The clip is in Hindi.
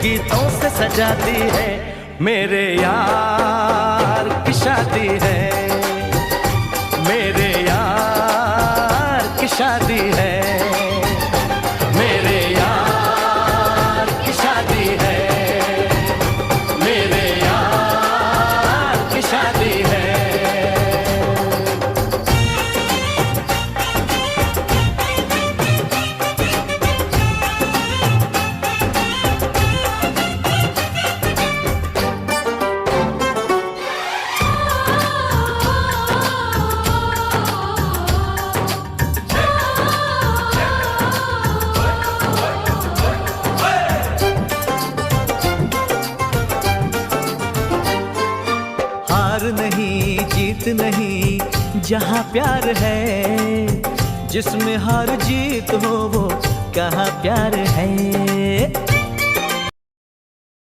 गीतों से सजाती है। मेरे यार की शादी है, मेरे यार की शादी है, मेरे यार की शादी है, मेरे यार की शादी है। हार नहीं जीत नहीं जहाँ प्यार है, जिसमें हार जीत हो वो कहाँ प्यार है।